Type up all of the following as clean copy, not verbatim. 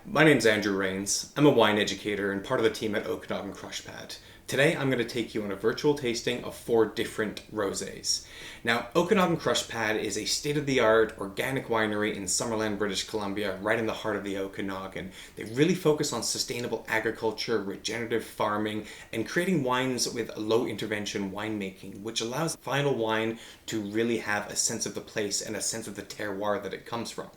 My name's Andrew Rains. I'm a wine educator and part of the team at Okanagan Crush Pad. Today I'm going to take you on a virtual tasting of 4 different rosés. Now, Okanagan Crush Pad is a state-of-the-art organic winery in Summerland, British Columbia, right in the heart of the Okanagan. They really focus on sustainable agriculture, regenerative farming, and creating wines with low-intervention winemaking, which allows final wine to really have a sense of the place and a sense of the terroir that it comes from.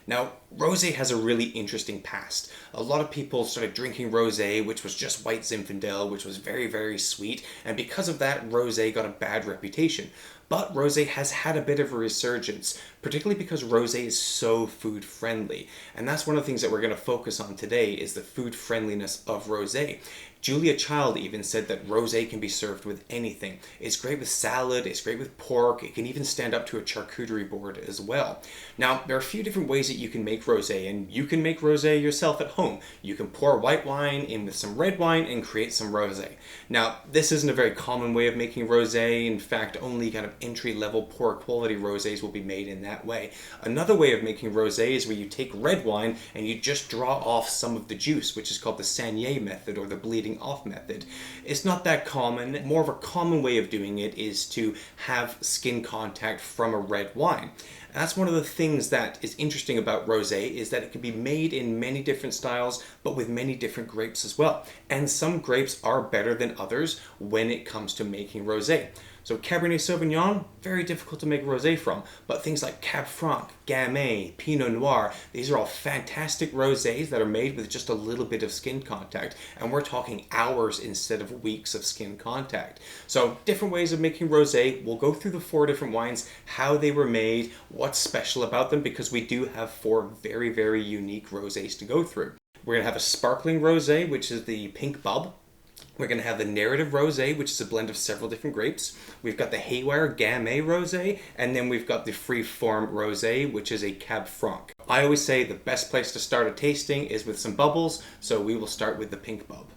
Now, rosé has a really interesting past. A lot of people started drinking rosé, which was just white Zinfandel, which was very, very sweet, and because of that, rosé got a bad reputation. But rosé has had a bit of a resurgence, particularly because rosé is so food friendly. And that's one of the things that we're going to focus on today is the food friendliness of rosé. Julia Child even said that rosé can be served with anything. It's great with salad, it's great with pork, it can even stand up to a charcuterie board as well. Now, there are a few different ways that you can make rosé, and you can make rosé yourself at home. You can pour white wine in with some red wine and create some rosé. Now, this isn't a very common way of making rosé. In fact, only kind of entry-level poor quality rosés will be made in that way. Another way of making rosé is where you take red wine and you just draw off some of the juice, which is called the Sanier method or the bleeding off method. It's not that common. More of a common way of doing it is to have skin contact from a red wine. And that's one of the things that is interesting about rosé is that it can be made in many different styles, but with many different grapes as well. And some grapes are better than others when it comes to making rosé. So Cabernet Sauvignon, very difficult to make rosé from, but things like Cab Franc, Gamete, Pinot Noir, these are all fantastic rosés that are made with just a little bit of skin contact, and we're talking hours instead of weeks of skin contact. So different ways of making rosé. We'll go through the 4 different wines, how they were made, what's special about them, because we do have 4 very, very unique rosés to go through. We're going to have a sparkling rosé, which is the pink bub. We're going to have the narrative rosé, which is a blend of several different grapes. We've got the haywire Gamay rosé, and then we've got the free-form rosé, which is a Cab Franc. I always say the best place to start a tasting is with some bubbles, so we will start with the pink bub.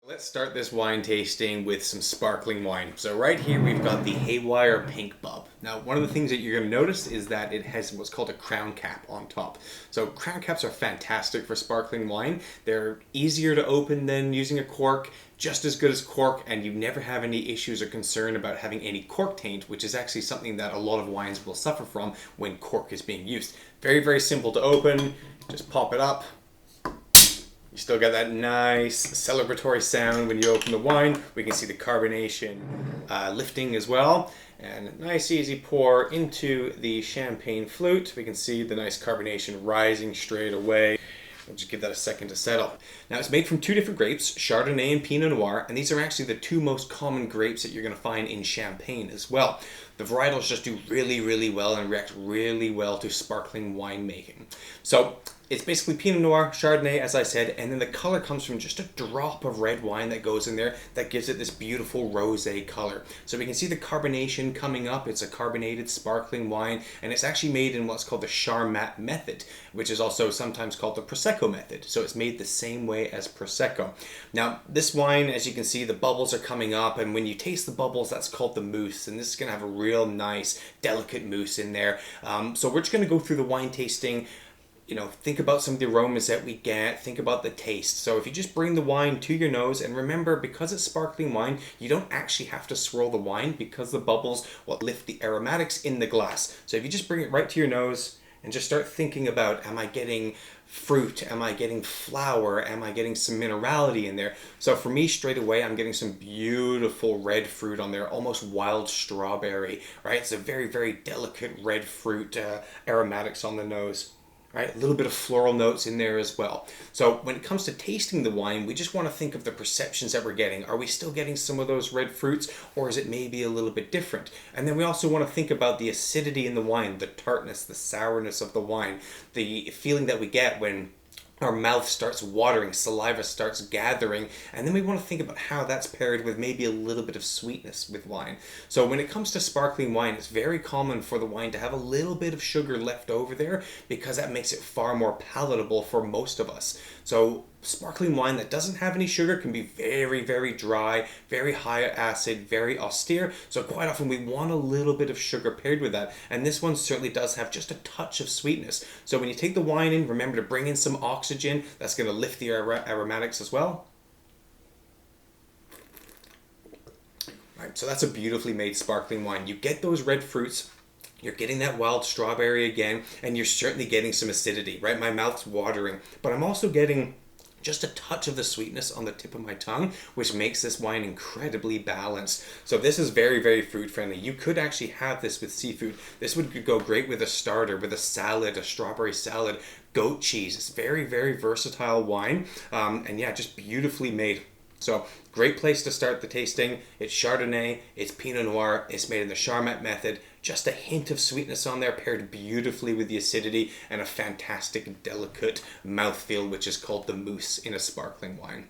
Let's start this wine tasting with some sparkling wine. So right here we've got the Haywire Pink Bub. Now, one of the things that you're going to notice is that it has what's called a crown cap on top. So crown caps are fantastic for sparkling wine. They're easier to open than using a cork, just as good as cork, and you never have any issues or concern about having any cork taint, which is actually something that a lot of wines will suffer from when cork is being used. Very, very simple to open. Just pop it up. You still got that nice celebratory sound when you open the wine. We can see the carbonation lifting as well. And nice easy pour into the champagne flute. We can see the nice carbonation rising straight away. We'll just give that a second to settle. Now, it's made from 2 different grapes, Chardonnay and Pinot Noir, and these are actually the 2 most common grapes that you're going to find in Champagne as well. The varietals just do really, really well and react really well to sparkling winemaking. So it's basically Pinot Noir, Chardonnay, as I said, and then the color comes from just a drop of red wine that goes in there that gives it this beautiful rosé color. So we can see the carbonation coming up. It's a carbonated sparkling wine, and it's actually made in what's called the Charmat method, which is also sometimes called the Prosecco method. So it's made the same way as Prosecco. Now, this wine, as you can see, the bubbles are coming up, and when you taste the bubbles, that's called the mousse, and this is going to have a real nice, delicate mousse in there. So we're just going to go through the wine tasting. Think about some of the aromas that we get, think about the taste. So if you just bring the wine to your nose, and remember, because it's sparkling wine, you don't actually have to swirl the wine because the bubbles will lift the aromatics in the glass. So if you just bring it right to your nose and just start thinking about, am I getting fruit? Am I getting flower? Am I getting some minerality in there? So for me, straight away, I'm getting some beautiful red fruit on there, almost wild strawberry, right? It's a very, very delicate red fruit aromatics on the nose. Right, a little bit of floral notes in there as well. So when it comes to tasting the wine, we just want to think of the perceptions that we're getting. Are we still getting some of those red fruits, or is it maybe a little bit different? And then we also want to think about the acidity in the wine, the tartness, the sourness of the wine, the feeling that we get when our mouth starts watering, saliva starts gathering, and then we want to think about how that's paired with maybe a little bit of sweetness with wine. So when it comes to sparkling wine, it's very common for the wine to have a little bit of sugar left over there because that makes it far more palatable for most of us. So sparkling wine that doesn't have any sugar can be very, very dry, very high acid, very austere. So quite often we want a little bit of sugar paired with that. And this one certainly does have just a touch of sweetness. So when you take the wine in, remember to bring in some oxygen. That's going to lift the aromatics as well. Right, so that's a beautifully made sparkling wine. You get those red fruits. You're getting that wild strawberry again, and you're certainly getting some acidity, right? My mouth's watering, but I'm also getting just a touch of the sweetness on the tip of my tongue, which makes this wine incredibly balanced. So this is very, very food friendly. You could actually have this with seafood. This would go great with a starter, with a salad, a strawberry salad, goat cheese. It's very, very versatile wine, and yeah, just beautifully made. So great place to start the tasting. It's Chardonnay, it's Pinot Noir, it's made in the Charmat method. Just a hint of sweetness on there, paired beautifully with the acidity, and a fantastic, delicate mouthfeel, which is called the mousse in a sparkling wine.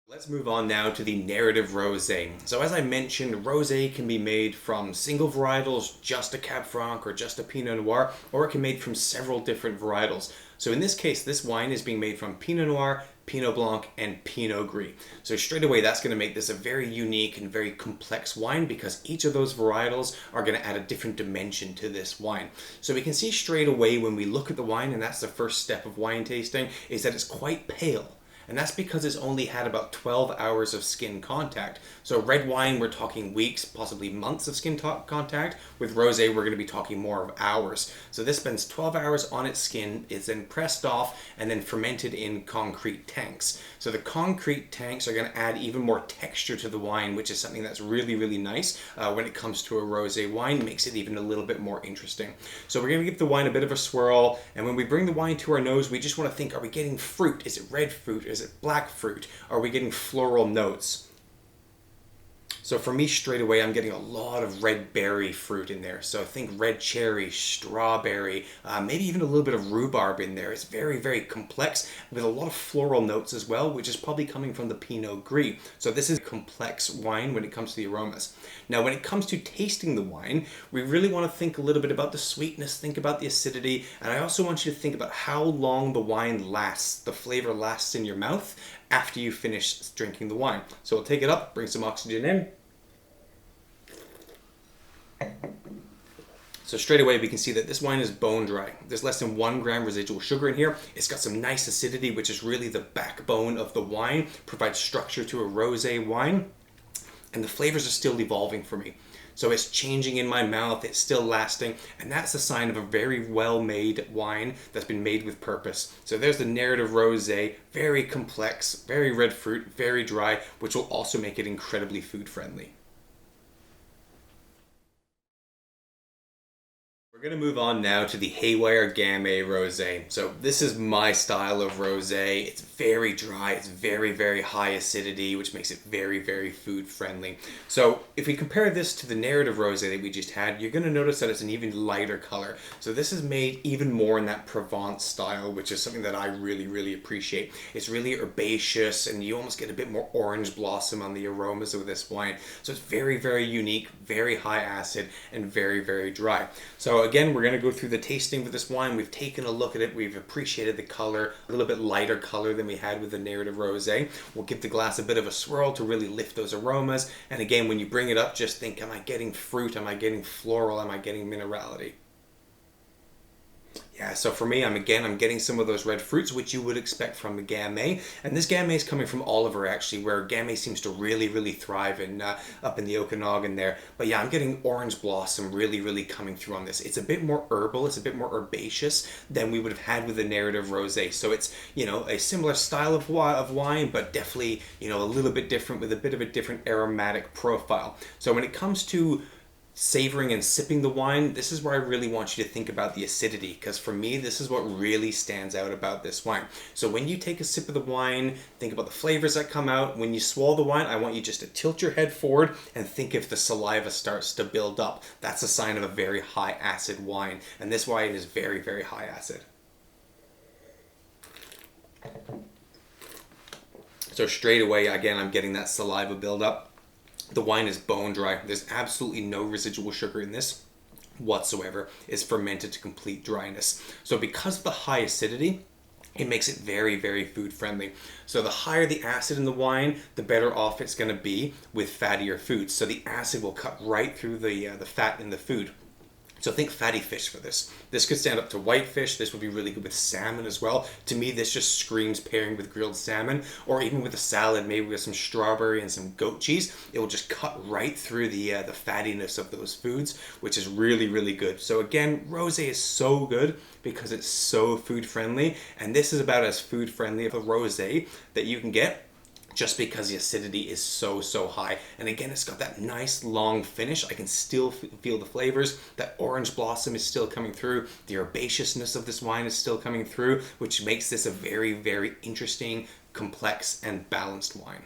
Let's move on now to the narrative rosé. So as I mentioned, rosé can be made from single varietals, just a Cab Franc or just a Pinot Noir, or it can be made from several different varietals. So in this case, this wine is being made from Pinot Noir, Pinot Blanc, and Pinot Gris. So straight away, that's going to make this a very unique and very complex wine because each of those varietals are going to add a different dimension to this wine. So we can see straight away when we look at the wine, and that's the first step of wine tasting, is that it's quite pale. And that's because it's only had about 12 hours of skin contact. So red wine, we're talking weeks, possibly months of skin contact. With rosé, we're going to be talking more of hours. So this spends 12 hours on its skin, is then pressed off and then fermented in concrete tanks. So the concrete tanks are going to add even more texture to the wine, which is something that's really, really nice when it comes to a rosé wine, makes it even a little bit more interesting. So we're going to give the wine a bit of a swirl, and when we bring the wine to our nose, we just want to think, are we getting fruit? Is it red fruit? Is it black fruit? Are we getting floral notes? So for me, straight away, I'm getting a lot of red berry fruit in there. So think red cherry, strawberry, maybe even a little bit of rhubarb in there. It's very, very complex with a lot of floral notes as well, which is probably coming from the Pinot Gris. So this is a complex wine when it comes to the aromas. Now, when it comes to tasting the wine, we really want to think a little bit about the sweetness, think about the acidity, and I also want you to think about how long the wine lasts, the flavor lasts in your mouth after you finish drinking the wine. So we'll take it up, bring some oxygen in. So straight away we can see that this wine is bone dry. There's less than 1 gram residual sugar in here. It's got some nice acidity, which is really the backbone of the wine, provides structure to a rosé wine, and the flavors are still evolving for me. So it's changing in my mouth, it's still lasting, and that's a sign of a very well-made wine that's been made with purpose. So there's the narrative rosé, very complex, very red fruit, very dry, which will also make it incredibly food-friendly. We're going to move on now to the Haywire Gamete Rosé. So this is my style of rosé. It's very dry, it's very, very high acidity, which makes it very, very food friendly. So if we compare this to the narrative rosé that we just had, you're going to notice that it's an even lighter color. So this is made even more in that Provence style, which is something that I really, really appreciate. It's really herbaceous, and you almost get a bit more orange blossom on the aromas of this wine. So it's very, very unique, very high acid, and very, very dry. So again, we're going to go through the tasting for this wine. We've taken a look at it. We've appreciated the color, a little bit lighter color than we had with the narrative rosé. We'll give the glass a bit of a swirl to really lift those aromas. And again, when you bring it up, just think, am I getting fruit? Am I getting floral? Am I getting minerality? Yeah, so for me, I'm getting some of those red fruits, which you would expect from the Gamete. And this Gamete is coming from Oliver, actually, where Gamete seems to really, really thrive in up in the Okanagan there. But yeah, I'm getting orange blossom really, really coming through on this. It's a bit more herbal, it's a bit more herbaceous than we would have had with the narrative rosé. So it's, you know, a similar style of wine, but definitely, you know, a little bit different with a bit of a different aromatic profile. So when it comes to savoring and sipping the wine, this is where I really want you to think about the acidity, because for me, this is what really stands out about this wine. So when you take a sip of the wine, think about the flavors that come out. When you swallow the wine, I want you just to tilt your head forward and think if the saliva starts to build up. That's a sign of a very high acid wine, and this wine is very, very high acid. So straight away, again, I'm getting that saliva build up. The wine is bone dry. There's absolutely no residual sugar in this whatsoever. It's fermented to complete dryness. So because of the high acidity, it makes it very, very food friendly. So the higher the acid in the wine, the better off it's going to be with fattier foods. So the acid will cut right through the fat in the food. So think fatty fish for this. This could stand up to whitefish. This would be really good with salmon as well. To me, this just screams pairing with grilled salmon, or even with a salad, maybe with some strawberry and some goat cheese. It will just cut right through the fattiness of those foods, which is really, really good. So again, rosé is so good because it's so food friendly, and this is about as food friendly of a rosé that you can get, just because the acidity is so high. And again, it's got that nice long finish. I can still feel the flavors. That orange blossom is still coming through. The herbaceousness of this wine is still coming through, which makes this a very, very interesting, complex, and balanced wine.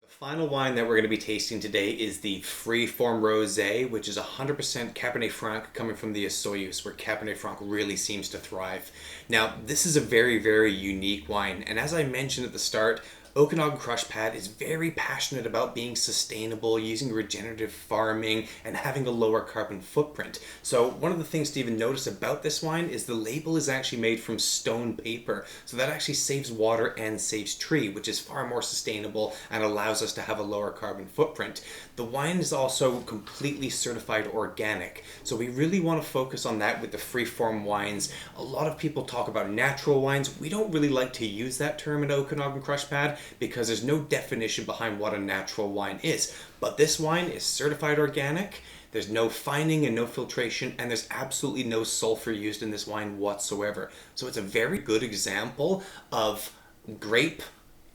Final wine that we're going to be tasting today is the Freeform Rosé, which is 100% Cabernet Franc coming from the Açores, where Cabernet Franc really seems to thrive. Now, this is a very, very unique wine, and as I mentioned at the start, Okanagan Crush Pad is very passionate about being sustainable, using regenerative farming, and having a lower carbon footprint. So one of the things to even notice about this wine is the label is actually made from stone paper. So that actually saves water and saves tree, which is far more sustainable and allows us to have a lower carbon footprint. The wine is also completely certified organic. So we really want to focus on that with the Freeform wines. A lot of people talk about natural wines. We don't really like to use that term in Okanagan Crush Pad, because there's no definition behind what a natural wine is. But this wine is certified organic. There's no fining and no filtration, and there's absolutely no sulfur used in this wine whatsoever. So it's a very good example of grape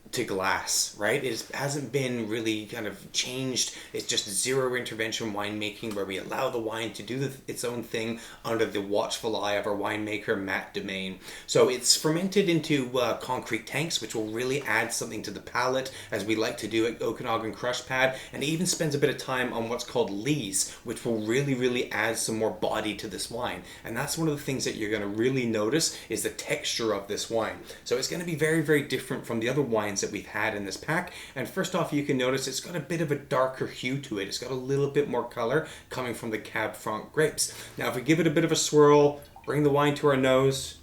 to glass, right? It hasn't been really kind of changed. It's just zero intervention winemaking, where we allow the wine to do its own thing under the watchful eye of our winemaker, Matt Demain. So it's fermented into concrete tanks, which will really add something to the palate, as we like to do at Okanagan Crush Pad, and it even spends a bit of time on what's called lees, which will really add some more body to this wine. And that's one of the things that you're going to really notice is the texture of this wine. So it's going to be very different from the other wines that we've had in this pack. And first off, you can notice it's got a bit of a darker hue to it. It's got a little bit more color coming from the Cab Franc grapes. Now if we give it a bit of a swirl, bring the wine to our nose,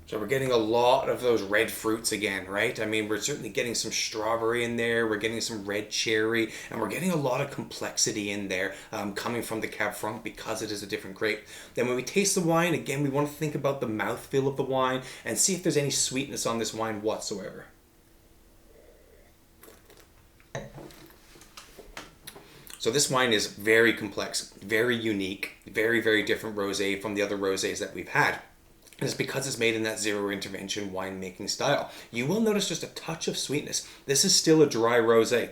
so we're getting a lot of those red fruits again, right? I mean, we're certainly getting some strawberry in there, we're getting some red cherry, and we're getting a lot of complexity in there coming from the Cab Franc because it is a different grape. Then when we taste the wine, again, we want to think about the mouthfeel of the wine and see if there's any sweetness on this wine whatsoever. So this wine is very complex, very unique, very different rosé from the other rosés that we've had. And it's because it's made in that zero intervention winemaking style. You will notice just a touch of sweetness. This is still a dry rosé.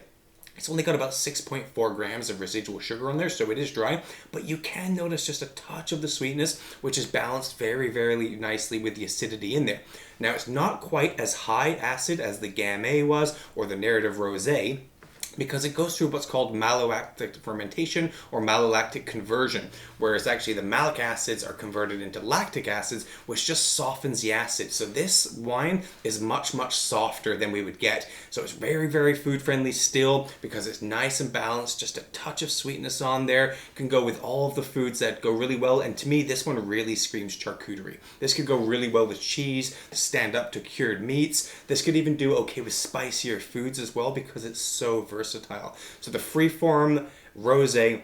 It's only got about 6.4 grams of residual sugar on there, so it is dry, but you can notice just a touch of the sweetness, which is balanced very nicely with the acidity in there. Now, it's not quite as high acid as the Gamete was or the Narrative Rosé, because it goes through what's called malolactic fermentation or malolactic conversion, whereas actually the malic acids are converted into lactic acids, which just softens the acid. So this wine is much softer than we would get. So it's very food friendly still, because it's nice and balanced, just a touch of sweetness on there. Can go with all of the foods that go really well, and to me this one really screams charcuterie. This could go really well with cheese, stand up to cured meats. This could even do okay with spicier foods as well, because it's so versatile. So the Freeform Rosé,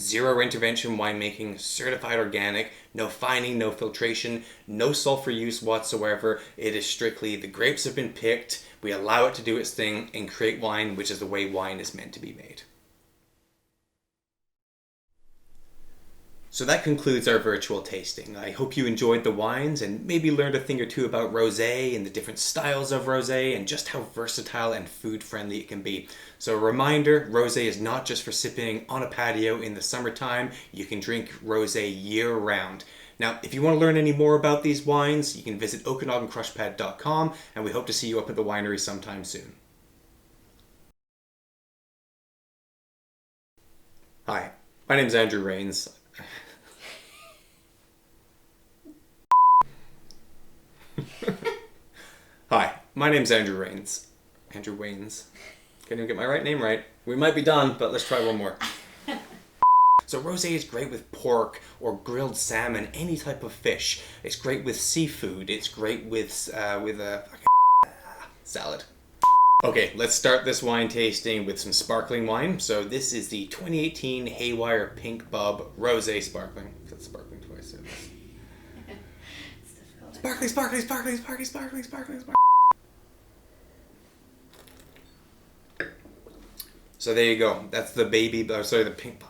zero intervention winemaking, certified organic, no fining, no filtration, no sulfur use whatsoever. It is strictly the grapes have been picked, we allow it to do its thing and create wine, which is the way wine is meant to be made. So that concludes our virtual tasting. I hope you enjoyed the wines and maybe learned a thing or two about rosé and the different styles of rosé and just how versatile and food friendly it can be. So a reminder, rosé is not just for sipping on a patio in the summertime. You can drink rosé year round. Now, if you want to learn any more about these wines, you can visit OkanaganCrushPad.com, and we hope to see you up at the winery sometime soon. Hi, my name's Andrew Rains. Hi, my name's Andrew Rains. Andrew Waynes. Can't even get my right name right. We might be done, but let's try one more. So rosé is great with pork or grilled salmon, any type of fish. It's great with seafood. It's great with a salad. Okay, let's start this wine tasting with some sparkling wine. So this is the 2018 Haywire Pink Bub Rosé Sparkling. That's sparkling twice. Sparkling, sparkling, sparkling, sparkling, sparkling, sparkling, sparkling. So there you go. That's the the pink bub.